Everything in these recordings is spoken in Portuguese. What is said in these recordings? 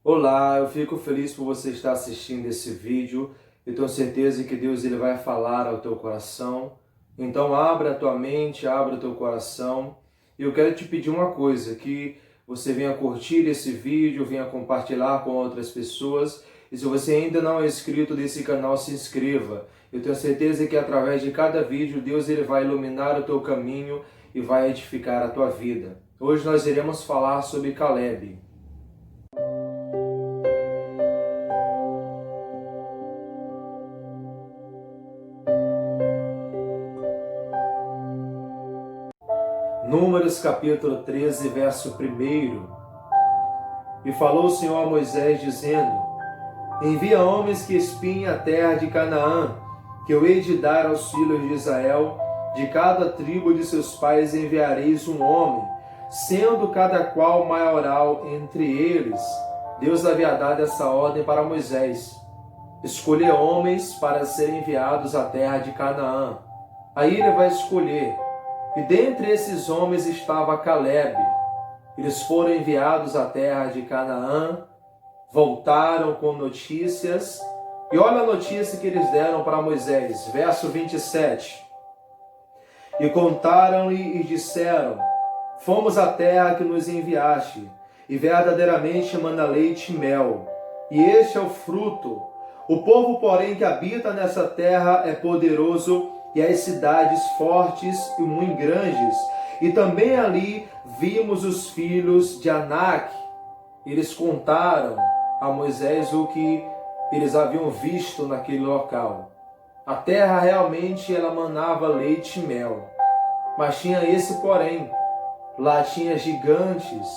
Olá, eu fico feliz por você estar assistindo esse vídeo e tenho certeza que Deus ele vai falar ao teu coração. Então abra a tua mente, abra o teu coração e eu quero te pedir uma coisa, que você venha curtir esse vídeo, venha compartilhar com outras pessoas e se você ainda não é inscrito nesse canal, se inscreva. Eu tenho certeza que através de cada vídeo Deus ele vai iluminar o teu caminho e vai edificar a tua vida. Hoje nós iremos falar sobre Caleb. Números capítulo 13, verso 1. E falou o Senhor a Moisés, dizendo: Envia homens que espiem a terra de Canaã, que eu hei de dar aos filhos de Israel. De cada tribo de seus pais enviareis um homem, sendo cada qual maioral entre eles. Deus havia dado essa ordem para Moisés: escolher homens para serem enviados à terra de Canaã. Aí ele vai escolher. E dentre esses homens estava Caleb. Eles foram enviados à terra de Canaã, voltaram com notícias. E olha a notícia que eles deram para Moisés, verso 27. E contaram-lhe e disseram: Fomos à terra que nos enviaste, e verdadeiramente mana leite e mel, e este é o fruto. O povo, porém, que habita nessa terra é poderoso, e as cidades fortes e muito grandes. E também ali vimos os filhos de Anak. Eles contaram a Moisés o que eles haviam visto naquele local. A terra realmente ela manava leite e mel. Mas tinha esse porém. Lá tinha gigantes,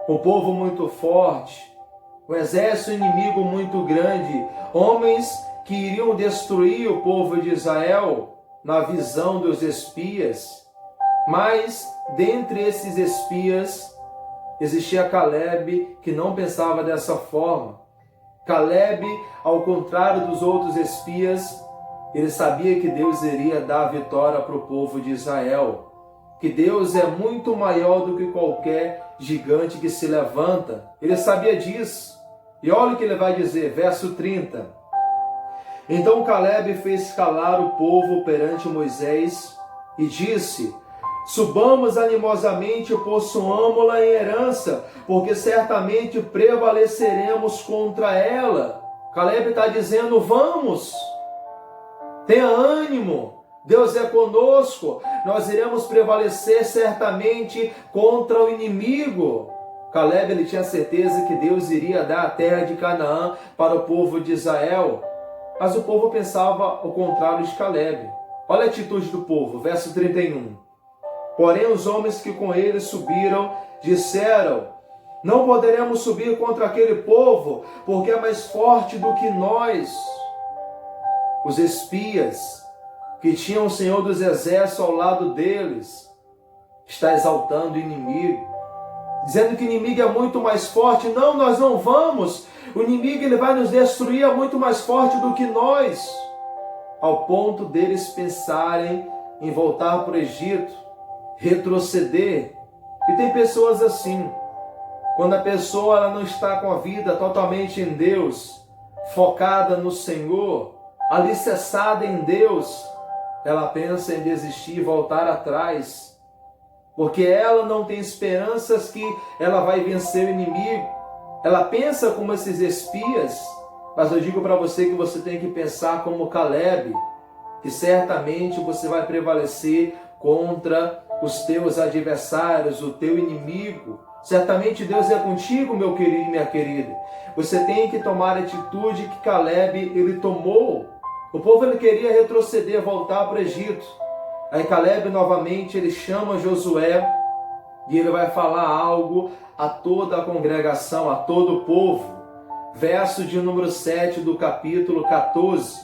um povo muito forte, um exército inimigo muito grande, homens que iriam destruir o povo de Israel na visão dos espias. Mas dentre esses espias existia Caleb, que não pensava dessa forma. Caleb, ao contrário dos outros espias, ele sabia que Deus iria dar a vitória para o povo de Israel, que Deus é muito maior do que qualquer gigante que se levanta. Ele sabia disso. E olha o que ele vai dizer, verso 30. Então Caleb fez calar o povo perante Moisés e disse: Subamos animosamente e possuamo-la em herança, porque certamente prevaleceremos contra ela. Caleb está dizendo: vamos, tenha ânimo, Deus é conosco, nós iremos prevalecer certamente contra o inimigo. Caleb ele tinha certeza que Deus iria dar a terra de Canaã para o povo de Israel. Mas o povo pensava ao contrário de Caleb. Olha a atitude do povo, verso 31. Porém os homens que com ele subiram disseram: Não poderemos subir contra aquele povo, porque é mais forte do que nós. Os espias que tinham o Senhor dos Exércitos ao lado deles está exaltando o inimigo, dizendo que o inimigo é muito mais forte. Não, nós não vamos. O inimigo ele vai nos destruir, é muito mais forte do que nós. Ao ponto deles pensarem em voltar para o Egito, retroceder. E tem pessoas assim. Quando a pessoa ela não está com a vida totalmente em Deus, focada no Senhor, alicerçada em Deus, ela pensa em desistir e voltar atrás, porque ela não tem esperanças que ela vai vencer o inimigo. Ela pensa como esses espias, mas eu digo para você que você tem que pensar como Caleb, que certamente você vai prevalecer contra os teus adversários, o teu inimigo. Certamente Deus é contigo, meu querido e minha querida. Você tem que tomar a atitude que Caleb ele tomou. O povo ele queria retroceder, voltar para o Egito. Aí Caleb novamente ele chama Josué e ele vai falar algo a toda a congregação, a todo o povo. Verso de número 7 do capítulo 14.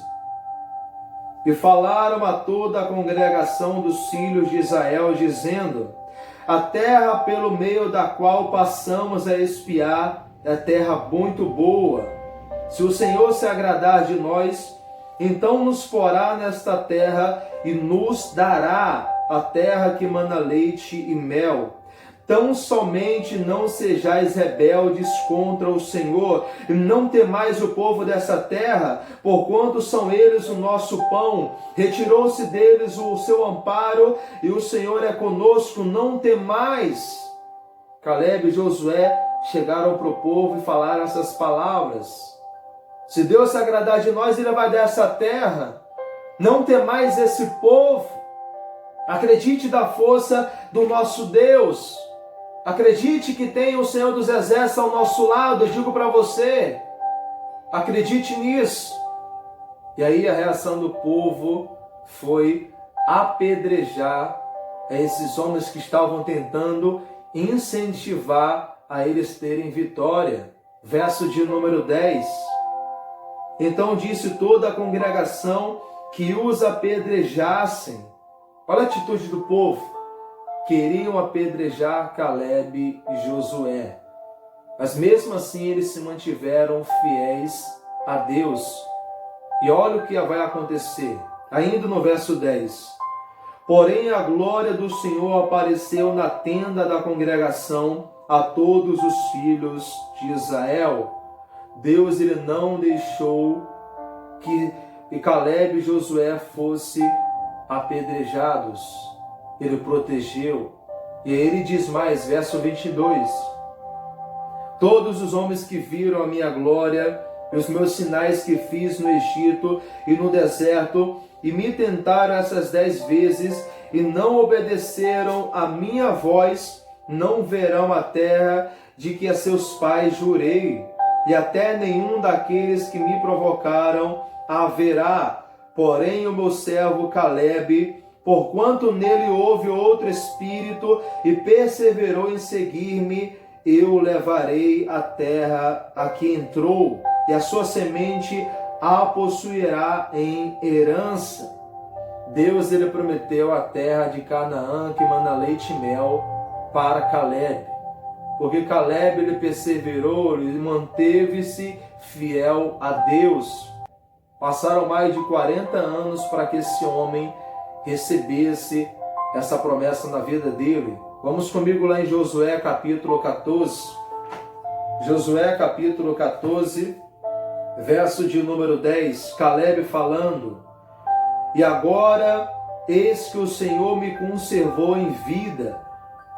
E falaram a toda a congregação dos filhos de Israel, dizendo: A terra pelo meio da qual passamos a espiar é terra muito boa. Se o Senhor se agradar de nós, então nos porá nesta terra e nos dará a terra que mana leite e mel. tão somente não sejais rebeldes contra o Senhor, e não temais o povo dessa terra, porquanto são eles o nosso pão. Retirou-se deles o seu amparo, e o Senhor é conosco, não temais. Caleb e Josué chegaram para o povo e falaram essas palavras. Se Deus se agradar de nós, Ele vai dar essa terra. Não temais esse povo. Acredite da força do nosso Deus. Acredite que tem o Senhor dos Exércitos ao nosso lado. Eu digo para você, acredite nisso. E aí a reação do povo foi apedrejar esses homens que estavam tentando incentivar a eles terem vitória. Verso de número 10. Então disse toda a congregação que os apedrejassem. Olha a atitude do povo. Queriam apedrejar Caleb e Josué. Mas mesmo assim eles se mantiveram fiéis a Deus. E olha o que vai acontecer. Ainda no verso 10. Porém a glória do Senhor apareceu na tenda da congregação a todos os filhos de Israel. Deus ele não deixou que Caleb e Josué fossem apedrejados. Ele protegeu. E aí ele diz mais, verso 22. Todos os homens que viram a minha glória e os meus sinais que fiz no Egito e no deserto, e me tentaram essas 10 vezes, e não obedeceram a minha voz, não verão a terra de que a seus pais jurei, e até nenhum daqueles que me provocaram haverá. Porém o meu servo Caleb, porquanto nele houve outro espírito, e perseverou em seguir-me, eu o levarei à terra a que entrou, e a sua semente a possuirá em herança. Deus ele prometeu a terra de Canaã, que mana leite e mel, para Caleb. Porque Caleb ele perseverou, ele manteve-se fiel a Deus. Passaram mais de 40 anos para que esse homem recebesse essa promessa na vida dele. Vamos comigo lá em Josué capítulo 14. Josué capítulo 14, verso de número 10. Caleb falando. E agora, eis que o Senhor me conservou em vida,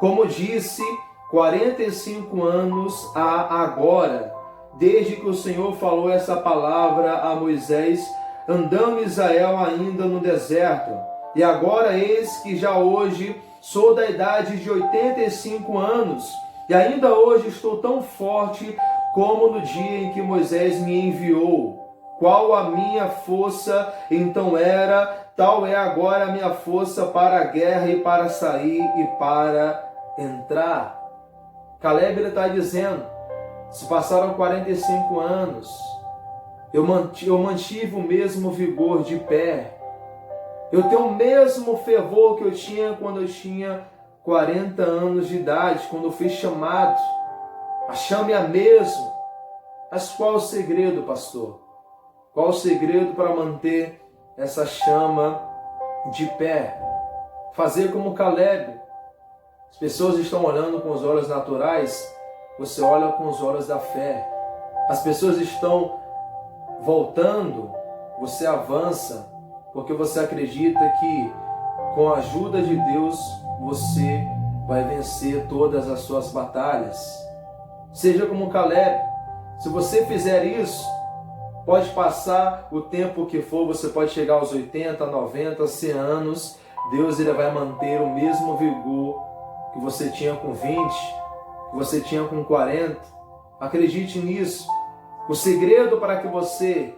como disse, 45 anos há agora, desde que o Senhor falou essa palavra a Moisés, andando Israel ainda no deserto. E agora eis que já hoje sou da idade de 85 anos, e ainda hoje estou tão forte como no dia em que Moisés me enviou. Qual a minha força então era, tal é agora a minha força para a guerra e para sair e para entrar. Caleb está dizendo, se passaram 45 anos, eu mantive o mesmo vigor de pé. Eu tenho o mesmo fervor que eu tinha quando eu tinha 40 anos de idade, quando eu fui chamado. A chama é a mesma. Mas qual o segredo, pastor? Qual o segredo para manter essa chama de pé? Fazer como Caleb. As pessoas estão olhando com os olhos naturais, você olha com os olhos da fé. As pessoas estão voltando, você avança, porque você acredita que com a ajuda de Deus você vai vencer todas as suas batalhas. Seja como Caleb. Se você fizer isso, pode passar o tempo que for, você pode chegar aos 80, 90, 100 anos, Deus ele vai manter o mesmo vigor que você tinha com 20, que você tinha com 40. Acredite nisso. O segredo para que você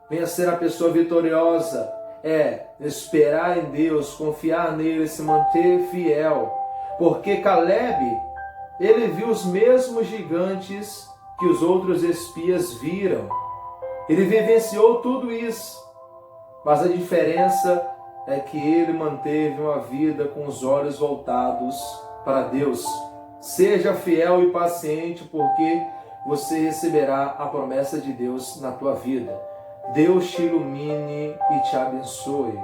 venha ser a pessoa vitoriosa é esperar em Deus, confiar nele, se manter fiel. Porque Caleb, ele viu os mesmos gigantes que os outros espias viram. Ele vivenciou tudo isso. Mas a diferença é que ele manteve uma vida com os olhos voltados para Deus. Seja fiel e paciente, porque você receberá a promessa de Deus na tua vida. Deus te ilumine e te abençoe.